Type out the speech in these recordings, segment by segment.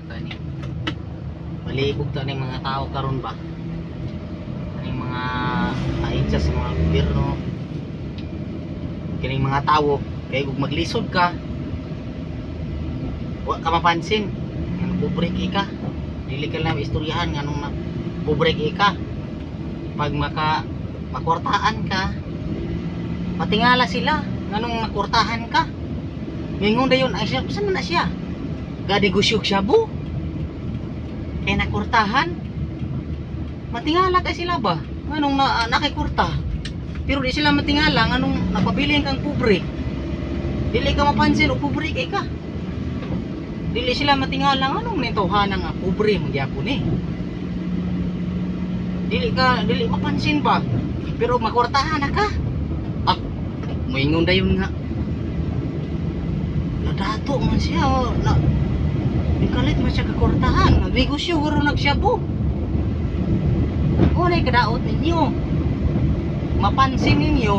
tani malibog tani mga tao karon ba tani mga ahensya sa mga gobyerno kining mga tao kay kung maglisod ka wa ka mapansin nga pobre ka dili ka lang istoryahan nga nung pobre ka pag makwartaan ka patingala sila nga nung nakwartahan ka mingon dayon ay siya saan man na siya gadegusyog siya bu kay nakwartahan matingala kay sila ba nga nung nakikwarta pero di sila matingala nga nung napabiling kang pobre dili ka mapansin o pobre kay ka dili sila matingala nga nung nintawhanan nga pobre magyapon eh dili mapansin ba pero makwartahan na ka moingon dayon nga nadato man siya na ikalit man siya kakwartahan nagbigosyo guro nagsyabo o na'y kadaot ninyo mapansin ninyo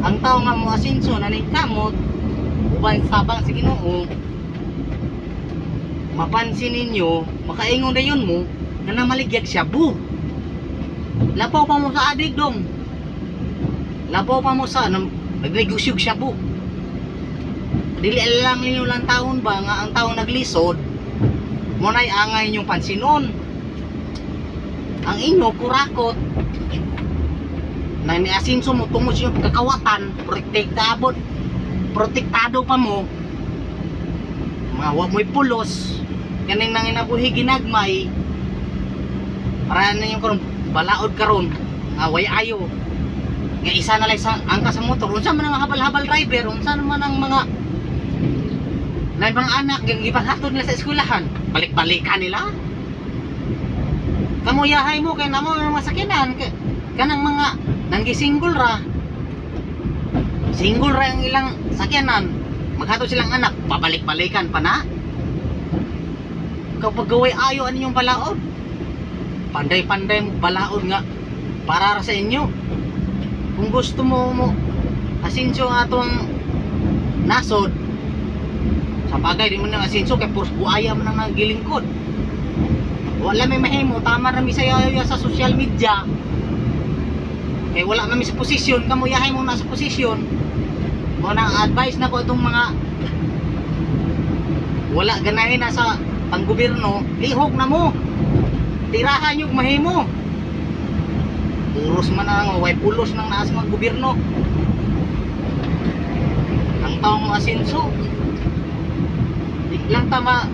ang tao nga mo asinso na kamot uban sabang sa Ginoo mapansin ninyo makaingon dayon mo na namaligyag siya bu lapaw pa mo sa adig dong lapaw pa mo sa nagnegosyog siya bu dili lang ninyo lang taon ba nga ang taong naglisod mo na'y angay inyong pansinon ang inyo kurakot na niasinso mo tungod sa inyong kakawatan protektado pa mo mga wag mo'y pulos kaning nang inabuhi ginagmay para na yung karon balaod karon way ayo nga isa na lang sa angka sa motor unsa man ang habal-habal driver unsa man ang mga na mga anak yung ipaghatod nila sa eskwelahan balik-balikan nila kamuyahay mo kay namo ng masakinan kanang mga nanggisinggol ra single ra ang ilang sakyanan maghatod silang anak babalik-balikan pa na kapag gaway ayo ano yung balaod panday-panday mo balaod nga para sa inyo kung gusto mo asinso nga atong nasod sa bagay di mo nang asinso kay purs buaya mo nang nagilingkod wala may mahimo tama na mi sayo sa social media kay wala na mi sa posisyon kamuyahay mo na sa posisyon mo nang advice na ko itong mga wala ganahin na sa panggobyerno lihok na mo tirahan yung mahimo puros man ang way pulos ng naas mga gobyerno ang taong asinso di lang tama